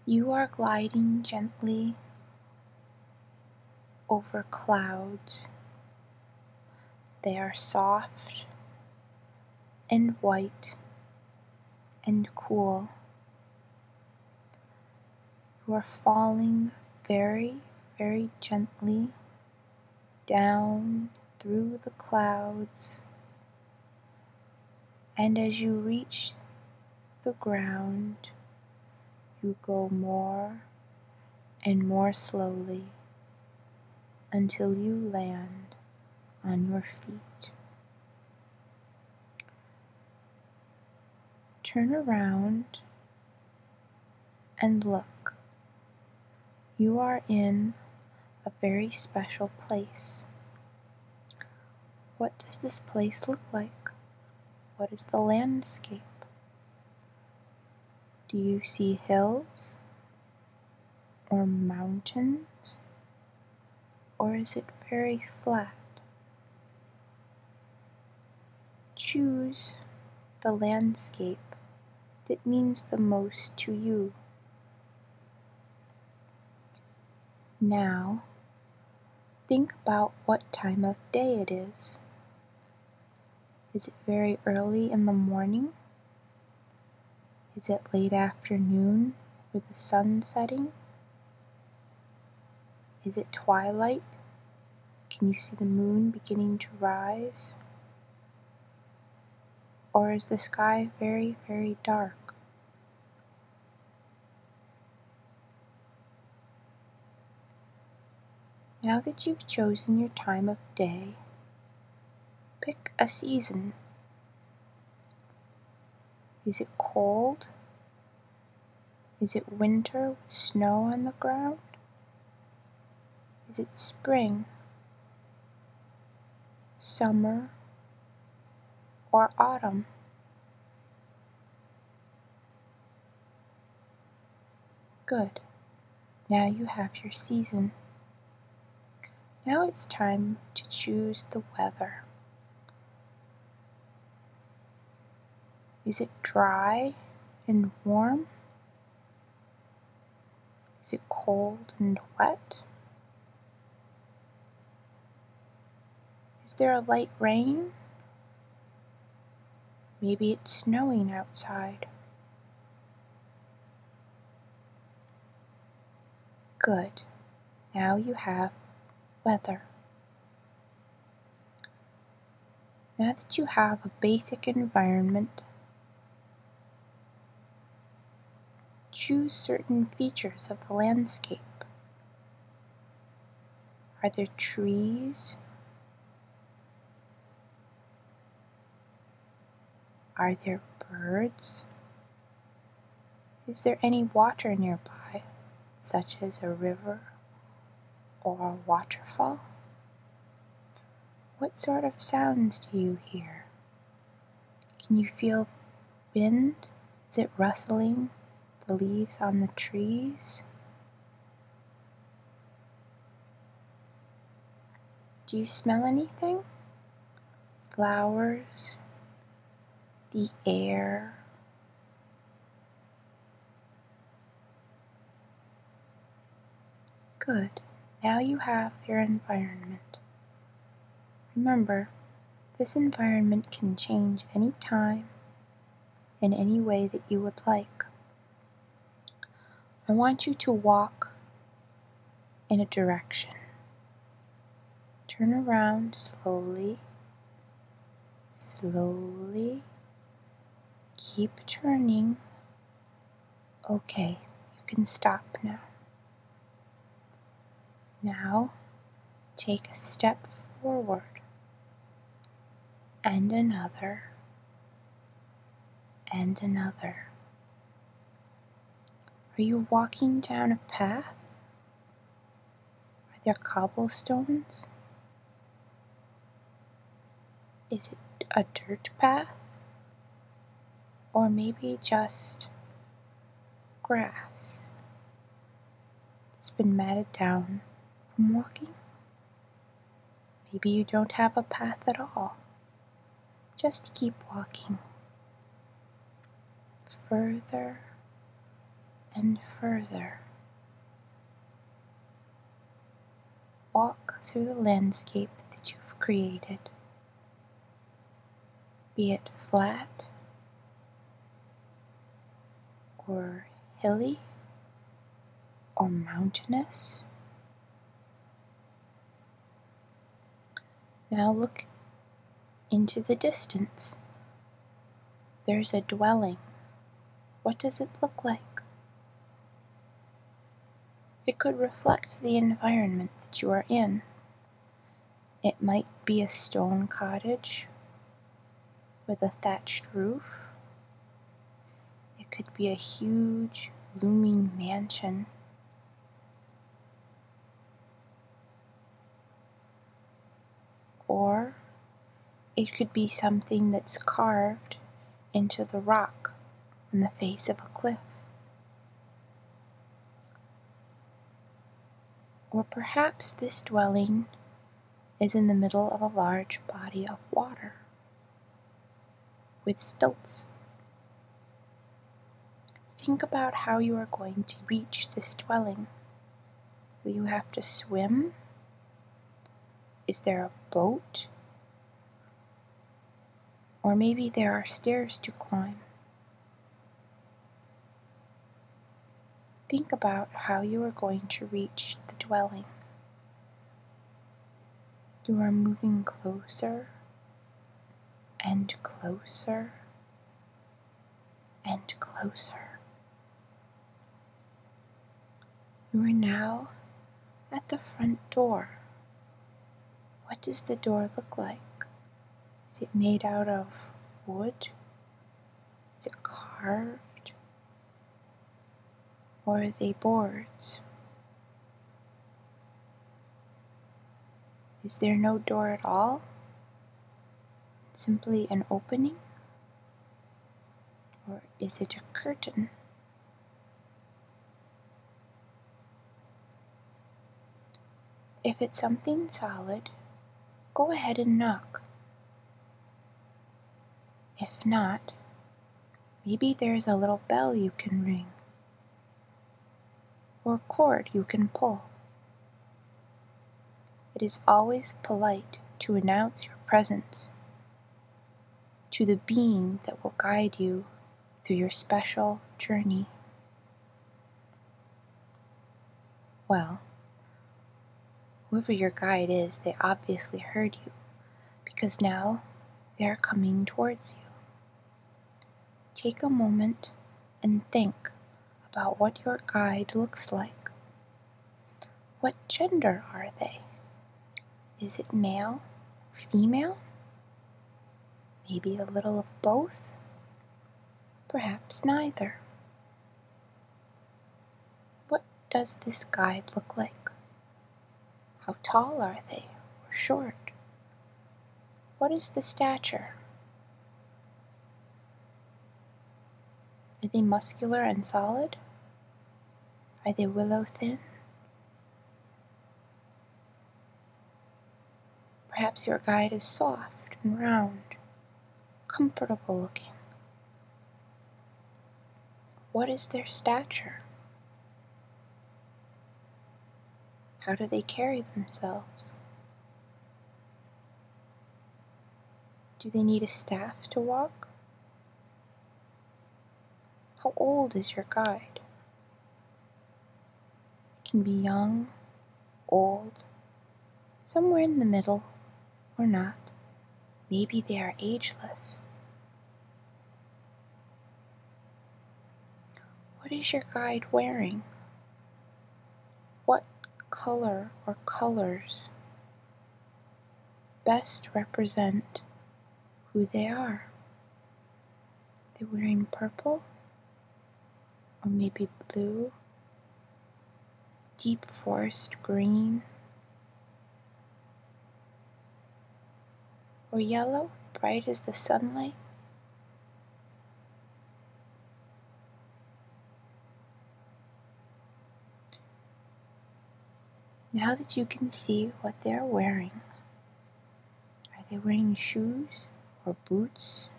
You are gliding gently over clouds. They are soft and white and cool. You are falling very, very gently down through the clouds, and as you reach the ground, you go more and more slowly until you land on your feet. Turn around and look. You are in a very special place. What does this place look like? What is the landscape? Do you see hills or mountains, or is it very flat? Choose the landscape that means the most to you. Now, think about what time of day it is. Is it very early in the morning? Is it late afternoon with the sun setting? Is it twilight? Can you see the moon beginning to rise? Or is the sky very, very dark? Now that you've chosen your time of day, pick a season. Is it cold? Is it winter with snow on the ground? Is it spring, summer, or autumn? Good. Now you have your season. Now it's time to choose the weather. Is it dry and warm? Is it cold and wet? Is there a light rain? Maybe it's snowing outside. Good. Now you have weather. Now that you have a basic environment, choose certain features of the landscape. Are there trees? Are there birds? Is there any water nearby, such as a river or a waterfall? What sort of sounds do you hear? Can you feel wind? Is it rustling the leaves on the trees? Do you smell anything? Flowers? The air? Good. Now you have your environment. Remember, this environment can change any time, in any way that you would like. I want you to walk in a direction. Turn around slowly, slowly. Keep turning. Okay, you can stop now. Now, take a step forward and another and another. Are you walking down a path? Are there cobblestones? Is it a dirt path? Or maybe just grass? It's been matted down from walking. Maybe you don't have a path at all. Just keep walking. Further and further. Walk through the landscape that you've created, be it flat or hilly or mountainous. Now look into the distance. There's a dwelling. What does it look like? It could reflect the environment that you are in. It might be a stone cottage with a thatched roof. It could be a huge, looming mansion. Or it could be something that's carved into the rock on the face of a cliff. Or perhaps this dwelling is in the middle of a large body of water with stilts. Think about how you are going to reach this dwelling. Will you have to swim? Is there a boat? Or maybe there are stairs to climb. Think about how you are going to reach the dwelling. You are moving closer and closer and closer. You are now at the front door. What does the door look like? Is it made out of wood? Is it carved? Or are they boards? Is there no door at all? Simply an opening? Or is it a curtain? If it's something solid, go ahead and knock. If not, maybe there's a little bell you can ring, or a cord you can pull. It is always polite to announce your presence to the being that will guide you through your special journey. Well, whoever your guide is, they obviously heard you, because now they are coming towards you. Take a moment and think about what your guide looks like. What gender are they? Is it male, female? Maybe a little of both? Perhaps neither. What does this guide look like? How tall are they, or short? What is the stature? Are they muscular and solid? Are they willow thin? Perhaps your guide is soft and round, comfortable looking. What is their stature? How do they carry themselves? Do they need a staff to walk? How old is your guide? It can be young, old, somewhere in the middle, or not. Maybe they are ageless. What is your guide wearing? What color or colors best represent who they are? They're wearing purple, or maybe blue, deep forest green, or yellow, bright as the sunlight. Now that you can see what they're wearing, are they wearing shoes or boots?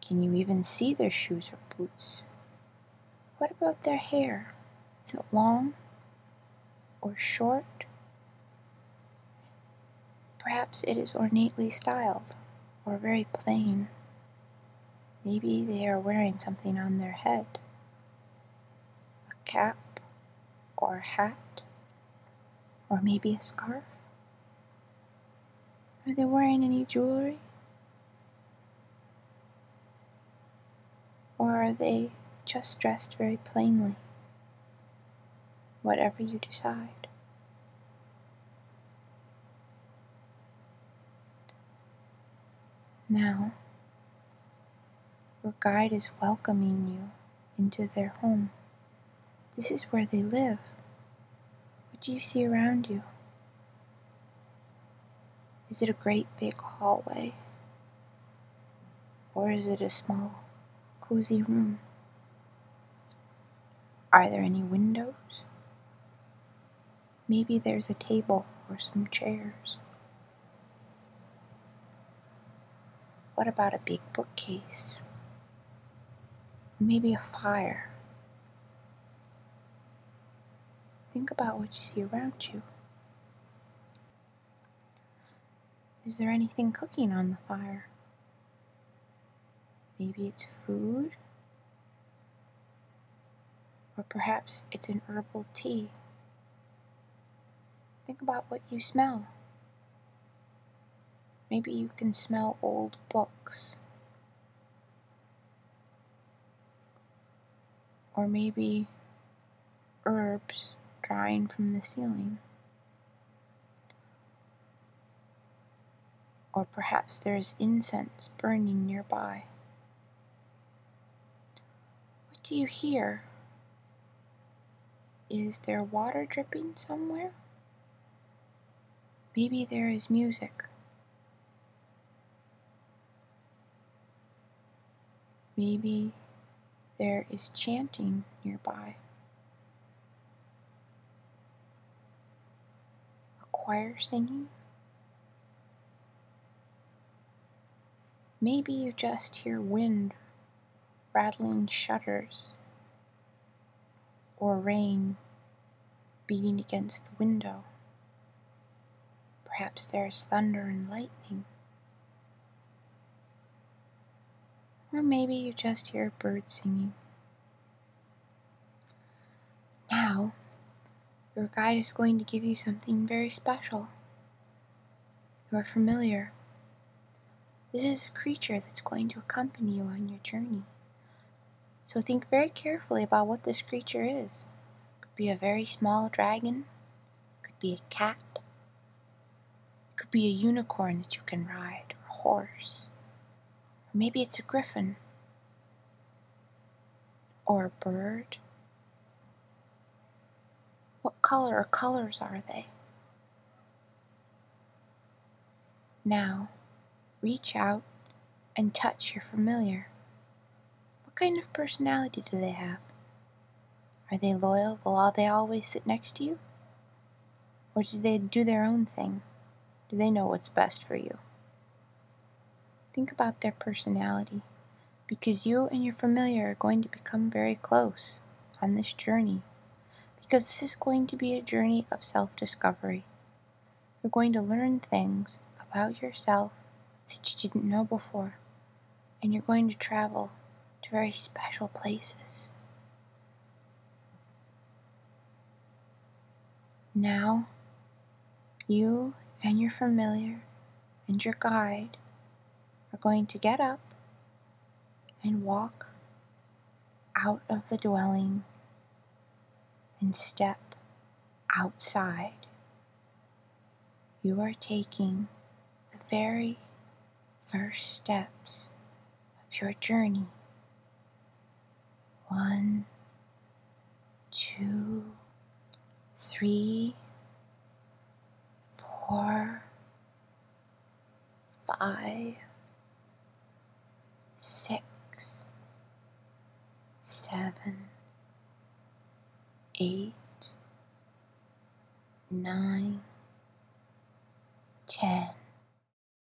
Can you even see their shoes or boots? What about their hair? Is it long or short? Perhaps it is ornately styled or very plain. Maybe they are wearing something on their head, a cap or a hat, or maybe a scarf. Are they wearing any jewelry? Or are they just dressed very plainly? Whatever you decide. Now, your guide is welcoming you into their home. This is where they live. What do you see around you? Is it a great big hallway? Or is it a small, cozy room? Are there any windows? Maybe there's a table or some chairs. What about a big bookcase? Maybe a fire? Think about what you see around you. Is there anything cooking on the fire? Maybe it's food? Or perhaps it's an herbal tea. Think about what you smell. Maybe you can smell old books. Or maybe herbs drying from the ceiling. Or perhaps there is incense burning nearby. What do you hear? Is there water dripping somewhere? Maybe there is music. Maybe there is chanting nearby. A choir singing? Maybe you just hear wind rattling shutters or rain beating against the window. Perhaps there is thunder and lightning. Or maybe you just hear birds singing. Now, your guide is going to give you something very special. Your familiar. This is a creature that's going to accompany you on your journey. So think very carefully about what this creature is. It could be a very small dragon. It could be a cat. It could be a unicorn that you can ride, or a horse. Or maybe it's a griffin. Or a bird. What color or colors are they? Now, reach out and touch your familiar. What kind of personality do they have? Are they loyal? Will they always sit next to you? Or do they do their own thing? Do they know what's best for you? Think about their personality, because you and your familiar are going to become very close on this journey, because this is going to be a journey of self-discovery. You're going to learn things about yourself that you didn't know before, and you're going to travel to very special places. Now, you and your familiar and your guide are going to get up and walk out of the dwelling and step outside. You are taking the very first steps of your journey. 1, 2, 3, 4, 5, 6, 7, 8, 9, 10.